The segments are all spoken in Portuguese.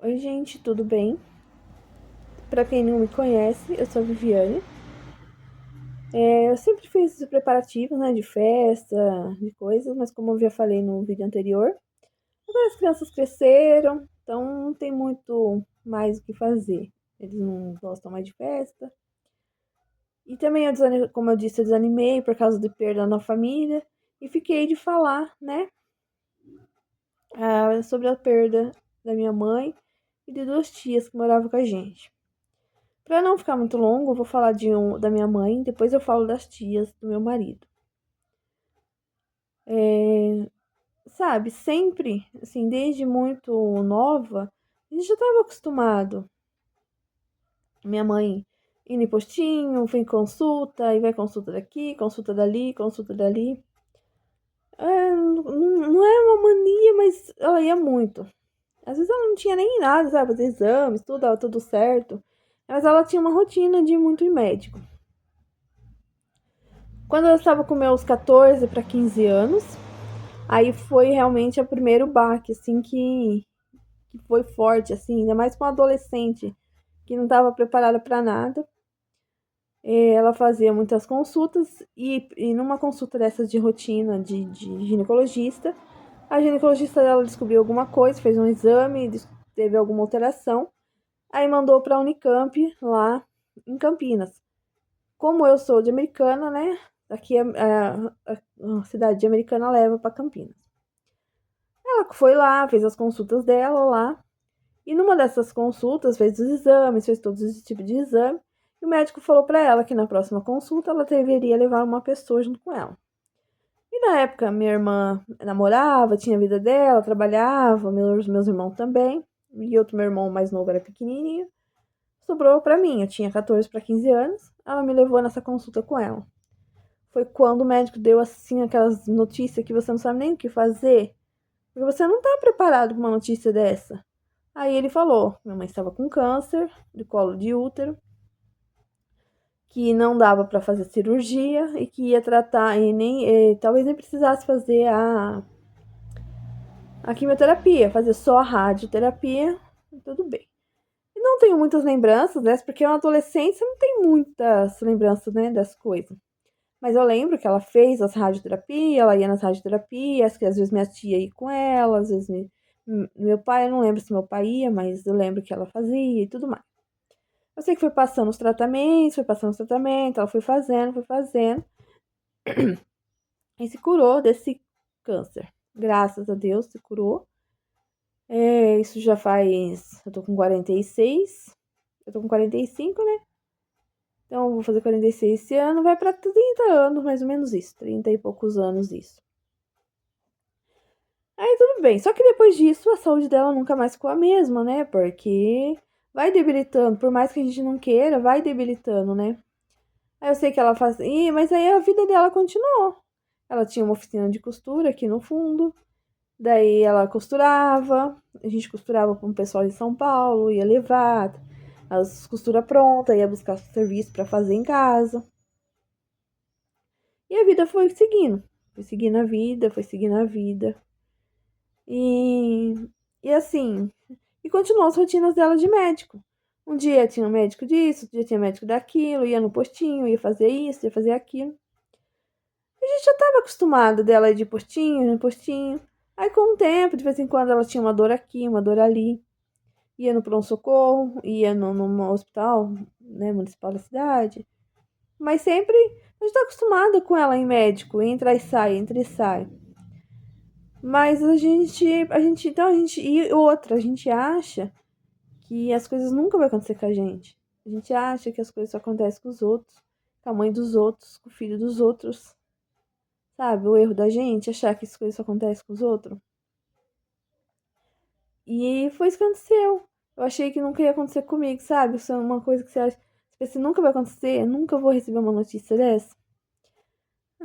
Oi, gente, tudo bem? Pra quem não me conhece, eu sou a Viviane. Eu sempre fiz os preparativos, né, de festa, de coisas, mas como eu já falei no vídeo anterior, agora as crianças cresceram, então não tem muito mais o que fazer. Eles não gostam mais de festa. E também, como eu disse, eu desanimei por causa de perda na família e fiquei de falar, né, sobre a perda da minha mãe e de duas tias que moravam com a gente. Para não ficar muito longo, eu vou falar da minha mãe, depois eu falo das tias do meu marido. Sabe, sempre, assim, desde muito nova, a gente já estava acostumado. Minha mãe indo em postinho, vem consulta, e vai consulta daqui, consulta dali, consulta dali. Não é uma mania, mas ela ia muito. Às vezes ela não tinha nem nada, sabe, fazer exames, tudo, dava tudo certo. Mas ela tinha uma rotina de ir muito em médico. Quando eu estava com meus 14 para 15 anos, aí foi realmente o primeiro baque, assim, que foi forte, assim, ainda mais com uma adolescente que não estava preparada para nada. Ela fazia muitas consultas e numa consulta dessas de rotina de ginecologista, a ginecologista dela descobriu alguma coisa, fez um exame, teve alguma alteração, aí mandou para a Unicamp lá em Campinas. Como eu sou de Americana, né? Aqui a cidade de Americana leva para Campinas. Ela foi lá, fez as consultas dela lá. E numa dessas consultas, fez os exames, fez todos os tipos de exame. E o médico falou para ela que na próxima consulta ela deveria levar uma pessoa junto com ela. E na época, minha irmã namorava, tinha a vida dela, trabalhava, meus irmãos também. E outro meu irmão mais novo era pequenininho. Sobrou para mim, eu tinha 14 para 15 anos. Ela me levou nessa consulta com ela. Foi quando o médico deu assim aquelas notícias que você não sabe nem o que fazer. Porque você não tá preparado para uma notícia dessa. Aí ele falou: minha mãe estava com câncer de colo de útero, que não dava para fazer cirurgia e que ia tratar e nem talvez nem precisasse fazer a quimioterapia, fazer só a radioterapia, tudo bem. E não tenho muitas lembranças dessa, porque na adolescência não tem muitas lembranças, né, das coisas. Mas eu lembro que ela fez as radioterapias, ela ia nas radioterapias, que às vezes minha tia ia com ela, às vezes meu pai, eu não lembro se meu pai ia, mas eu lembro que ela fazia e tudo mais. Eu sei que foi passando os tratamentos, ela foi fazendo, e se curou desse câncer. Graças a Deus se curou. Isso já faz. Eu tô com 46, eu tô com 45, né? Então eu vou fazer 46 esse ano, vai pra 30 anos, mais ou menos isso, 30 e poucos anos isso. Aí tudo bem, só que depois disso a saúde dela nunca mais ficou a mesma, né? Porque vai debilitando, por mais que a gente não queira, vai debilitando, né? Aí eu sei que ela fazia, mas aí a vida dela continuou. Ela tinha uma oficina de costura aqui no fundo, daí ela costurava, a gente costurava com o pessoal de São Paulo, ia levar as costuras prontas, ia buscar serviço para fazer em casa. E a vida foi seguindo a vida, foi seguindo a vida. E, e assim, e continuou as rotinas dela de médico. Um dia tinha um médico disso, outro dia tinha médico daquilo, ia no postinho, ia fazer isso, ia fazer aquilo. A gente já estava acostumado dela ir de postinho em postinho. Aí, com o tempo, de vez em quando, ela tinha uma dor aqui, uma dor ali. Ia no pronto-socorro, ia no hospital, né, municipal da cidade. Mas sempre a gente tá acostumado com ela em médico, entra e sai, entra e sai. Mas então e outra, a gente acha que as coisas nunca vão acontecer com a gente. A gente acha que as coisas só acontecem com os outros, com a mãe dos outros, com o filho dos outros. Sabe, o erro da gente, achar que as coisas só acontecem com os outros. E foi isso que aconteceu. Eu achei que nunca ia acontecer comigo, sabe? Isso é uma coisa que você acha, você pensa, nunca vai acontecer, nunca vou receber uma notícia dessa.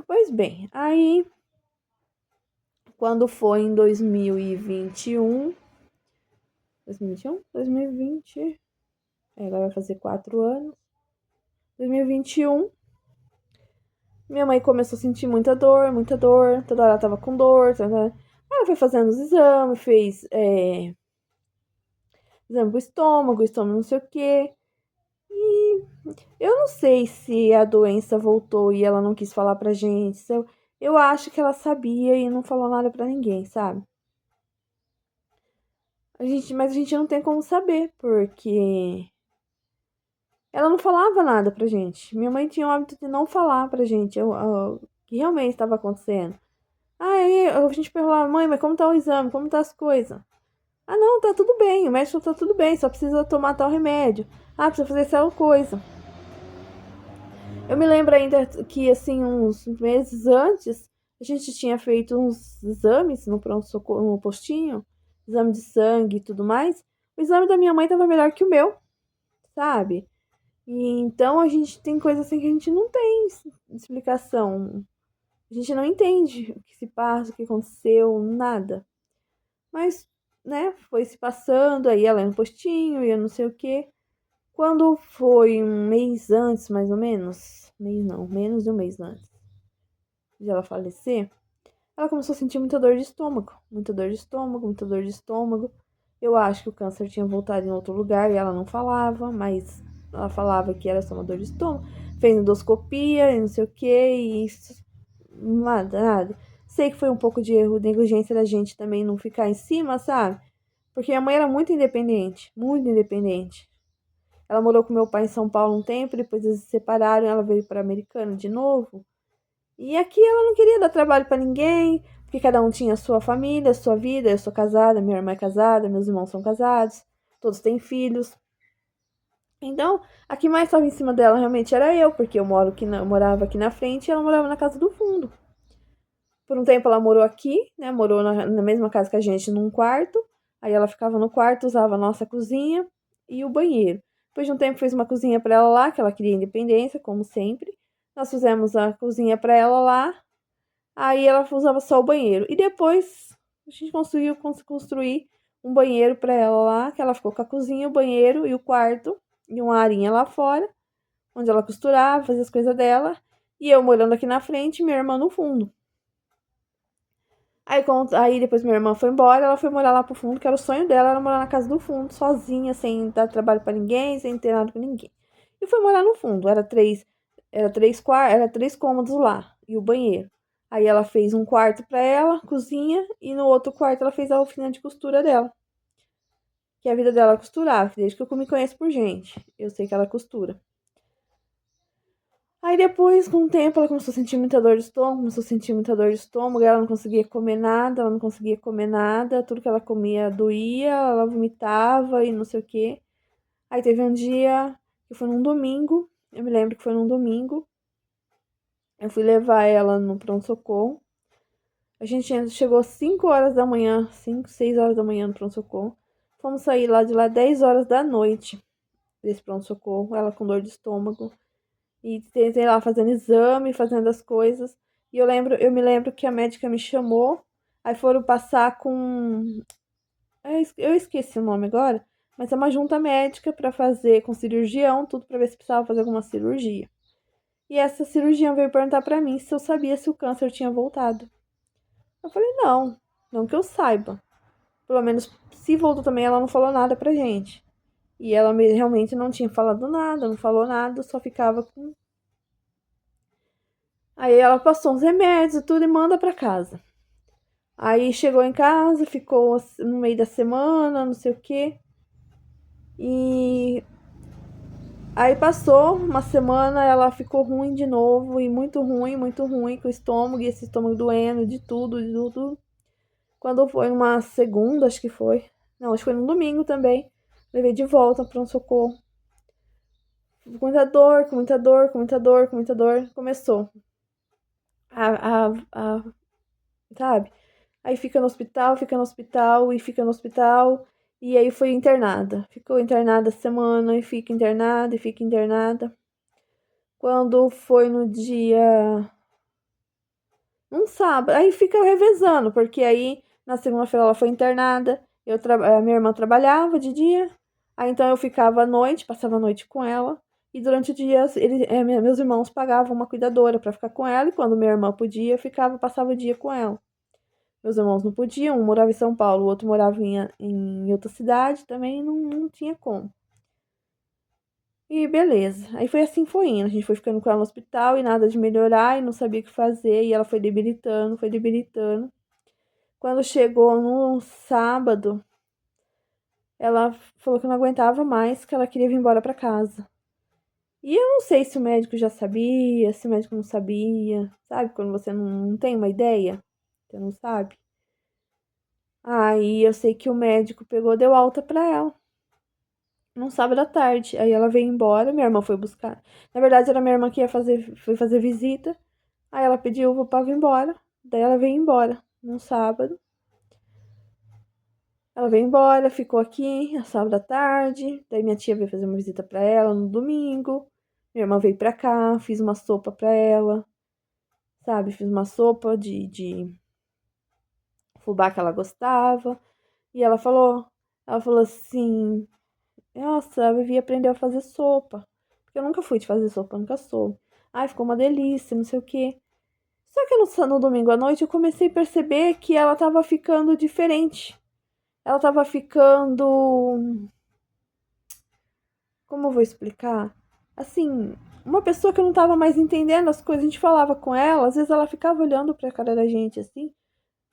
Pois bem, aí quando foi em 2021, 2021? 2020, agora vai fazer 4 anos. 2021, minha mãe começou a sentir muita dor, toda hora ela tava com dor, ela foi fazendo os exames, exame pro estômago não sei o quê. E eu não sei se a doença voltou e ela não quis falar pra gente. Eu acho que ela sabia e não falou nada pra ninguém, sabe? Mas a gente não tem como saber, porque ela não falava nada pra gente. Minha mãe tinha o hábito de não falar pra gente o que realmente estava acontecendo. Aí a gente perguntava, mãe, mas como tá o exame? Como tá as coisas? Ah, não, tá tudo bem. O médico falou, tá tudo bem, só precisa tomar tal remédio. Ah, precisa fazer tal coisa. Eu me lembro ainda que, assim, uns meses antes, a gente tinha feito uns exames no pronto-socorro, no postinho, exame de sangue e tudo mais. O exame da minha mãe tava melhor que o meu, sabe? E então a gente tem coisas assim que a gente não tem explicação. A gente não entende o que se passa, o que aconteceu, nada. Mas, né, foi se passando, aí ela ia no postinho, ia não sei o quê. Quando foi um mês antes, mais ou menos, mês não, menos de um mês antes de ela falecer, ela começou a sentir muita dor de estômago, muita dor de estômago, muita dor de estômago. Eu acho que o câncer tinha voltado em outro lugar e ela não falava, mas ela falava que era só uma dor de estômago. Fez endoscopia e não sei o que, e isso, nada, nada. Sei que foi um pouco de erro, de negligência da gente também não ficar em cima, sabe? Porque a mãe era muito independente, muito independente. Ela morou com meu pai em São Paulo um tempo, depois eles se separaram, ela veio para Americana de novo. E aqui ela não queria dar trabalho para ninguém, porque cada um tinha a sua família, a sua vida. Eu sou casada, minha irmã é casada, meus irmãos são casados, todos têm filhos. Então, a que mais estava em cima dela realmente era eu, porque eu morava aqui na frente e ela morava na casa do fundo. Por um tempo ela morou aqui, né? Morou na mesma casa que a gente, num quarto. Aí ela ficava no quarto, usava a nossa cozinha e o banheiro. Depois de um tempo fez uma cozinha para ela lá, que ela queria independência, como sempre. Nós fizemos a cozinha para ela lá. Aí ela usava só o banheiro. E depois a gente conseguiu construir um banheiro para ela lá, que ela ficou com a cozinha, o banheiro e o quarto e uma arinha lá fora, onde ela costurava, fazia as coisas dela. E eu morando aqui na frente, e minha irmã no fundo. Aí depois minha irmã foi embora, ela foi morar lá pro fundo, que era o sonho dela, era morar na casa do fundo, sozinha, sem dar trabalho para ninguém, sem ter nada com ninguém. E foi morar no fundo, era três cômodos lá, e o banheiro. Aí ela fez um quarto para ela, cozinha, e no outro quarto ela fez a oficina de costura dela. Que a vida dela é costurar, desde que eu me conheço por gente. Eu sei que ela costura. Aí depois, com o tempo, ela começou a sentir muita dor de estômago, começou a sentir muita dor de estômago, ela não conseguia comer nada, ela não conseguia comer nada, tudo que ela comia doía, ela vomitava e não sei o quê. Aí teve um dia que foi num domingo, eu me lembro que foi num domingo, eu fui levar ela no pronto-socorro. A gente chegou às 5 horas da manhã, 5, 6 horas da manhã no pronto-socorro. Fomos sair lá de lá 10 horas da noite desse pronto-socorro, ela com dor de estômago. E tentei lá fazendo exame, fazendo as coisas. E eu me lembro que a médica me chamou, aí foram passar com. Eu esqueci o nome agora, mas é uma junta médica para fazer com cirurgião, tudo para ver se precisava fazer alguma cirurgia. E essa cirurgiã veio perguntar para mim se eu sabia se o câncer tinha voltado. Eu falei, não, não que eu saiba. Pelo menos se voltou também, ela não falou nada pra gente. E ela realmente não tinha falado nada, não falou nada, só ficava com. Aí ela passou uns remédios e tudo e manda pra casa. Aí chegou em casa, ficou no meio da semana, não sei o quê. E aí passou uma semana, ela ficou ruim de novo, e muito ruim, com o estômago, e esse estômago doendo, de tudo, de tudo. Quando foi uma segunda, acho que foi. Não, acho que foi num domingo também. Levei de volta para um socorro. Com muita dor, com muita dor, com muita dor, com muita dor. Começou a sabe? Aí fica no hospital e fica no hospital. E aí foi internada. Ficou internada semana e fica internada e fica internada. Quando foi no dia. Um sábado. Aí fica revezando, porque aí na segunda-feira ela foi internada. A minha irmã trabalhava de dia. Aí então eu ficava à noite, passava a noite com ela. E durante o dia meus irmãos pagavam uma cuidadora para ficar com ela. E quando minha irmã podia, eu passava o dia com ela. Meus irmãos não podiam, um morava em São Paulo, o outro morava em outra cidade, também não tinha como. E beleza. Aí foi assim, foi indo. A gente foi ficando com ela no hospital e nada de melhorar e não sabia o que fazer. E ela foi debilitando, foi debilitando. Quando chegou no sábado, ela falou que não aguentava mais, que ela queria vir embora para casa. E eu não sei se o médico já sabia, se o médico não sabia. Sabe quando você não tem uma ideia? Você não sabe? Aí eu sei que o médico pegou, deu alta pra ela. Num sábado à tarde. Aí ela veio embora, minha irmã foi buscar. Na verdade, era minha irmã que foi fazer visita. Aí ela pediu pra vir embora. Daí ela veio embora num sábado. Ela veio embora, ficou aqui no sábado à tarde. Daí minha tia veio fazer uma visita pra ela no domingo. Minha irmã veio pra cá, fiz uma sopa pra ela. Sabe? Fiz uma sopa de fubá que ela gostava. E ela falou assim: Nossa, a Vivi aprendeu a fazer sopa. Porque eu nunca fui de fazer sopa, eu nunca soube. Ai, ficou uma delícia, não sei o quê. Só que no domingo à noite eu comecei a perceber que ela tava ficando diferente. Ela tava ficando. Como eu vou explicar? Assim, uma pessoa que eu não tava mais entendendo as coisas. A gente falava com ela, às vezes ela ficava olhando pra cara da gente assim,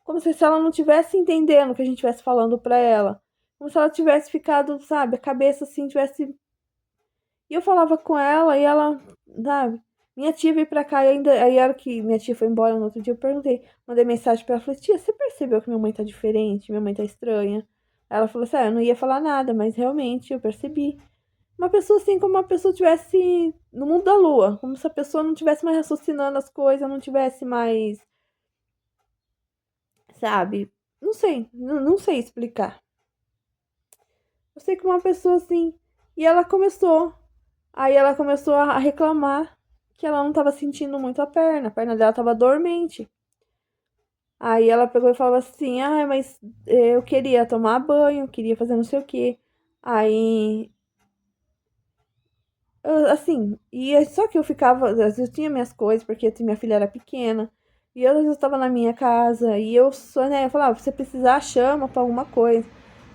como se ela não tivesse entendendo o que a gente estivesse falando pra ela. Como se ela tivesse ficado, sabe, a cabeça assim, tivesse. E eu falava com ela e ela, sabe? Minha tia veio pra cá e ainda. Aí, a hora que minha tia foi embora no outro dia, eu perguntei, mandei mensagem pra ela, falei, tia, você percebeu que minha mãe tá diferente? Minha mãe tá estranha? Ela falou assim, eu não ia falar nada, mas realmente eu percebi. Uma pessoa assim, como uma pessoa tivesse no mundo da lua, como se a pessoa não tivesse mais raciocinando as coisas, não tivesse mais, sabe? Não sei, não sei explicar. Eu sei que uma pessoa assim. E ela começou. Aí ela começou a reclamar que ela não estava sentindo muito a perna dela estava dormente. Aí ela pegou e falava assim: Ah, mas eu queria tomar banho, queria fazer não sei o quê. Aí, assim, só que eu ficava, às vezes eu tinha minhas coisas, porque minha filha era pequena. E eu, às vezes, eu estava na minha casa e eu só, né, eu falava: Se você precisar, chama pra alguma coisa.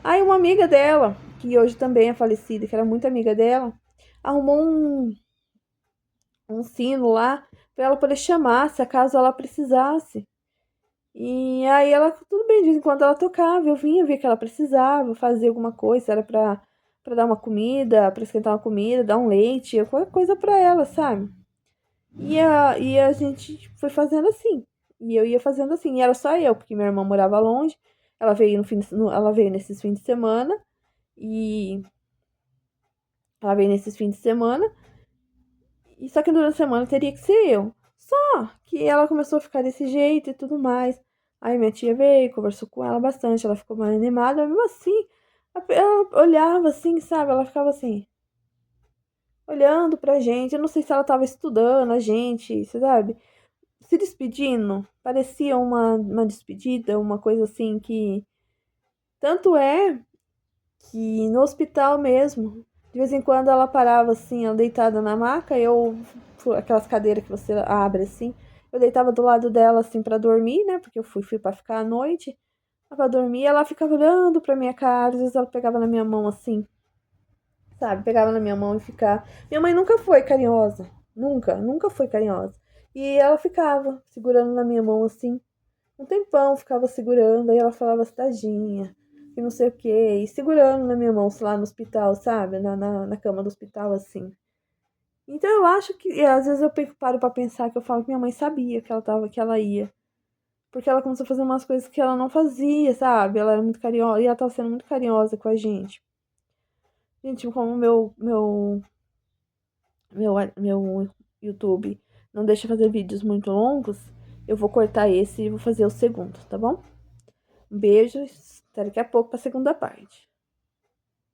Aí uma amiga dela, que hoje também é falecida, que era muito amiga dela, arrumou um sino lá para ela poder chamar se acaso ela precisasse. E aí ela, tudo bem, de vez em quando ela tocava, eu vinha ver que ela precisava fazer alguma coisa, era para dar uma comida, para esquentar uma comida, dar um leite, qualquer coisa para ela, sabe? E a gente foi fazendo assim. E eu ia fazendo assim, e era só eu, porque minha irmã morava longe. Ela veio ela veio nesses fins de semana e ela veio nesses fins de semana. E só que durante a semana teria que ser eu. Só que ela começou a ficar desse jeito e tudo mais. Aí minha tia veio, conversou com ela bastante, ela ficou mais animada, mas mesmo assim, ela olhava assim, sabe? Ela ficava assim, olhando pra gente. Eu não sei se ela tava estudando a gente, sabe? Se despedindo. Parecia uma despedida, uma coisa assim que. Tanto é que no hospital mesmo, de vez em quando ela parava assim, ela deitada na maca, aquelas cadeiras que você abre assim, eu deitava do lado dela assim para dormir, né? Porque eu fui para ficar à noite, para dormir, ela ficava olhando para minha cara, às vezes ela pegava na minha mão assim, sabe? Pegava na minha mão e ficava. Minha mãe nunca foi carinhosa, nunca foi carinhosa. E ela ficava segurando na minha mão assim, um tempão, ficava segurando, aí ela falava assim, tadinha, e não sei o quê, e segurando na minha mão lá no hospital, sabe? Na cama do hospital, assim. Então eu acho que, e às vezes eu paro pra pensar que eu falo que minha mãe sabia que ela tava, que ela ia. Porque ela começou a fazer umas coisas que ela não fazia, sabe? Ela era muito carinhosa, e ela tava sendo muito carinhosa com a gente. Gente, como meu YouTube não deixa fazer vídeos muito longos, eu vou cortar esse e vou fazer o segundo, tá bom? Um beijo, até daqui a pouco para a segunda parte.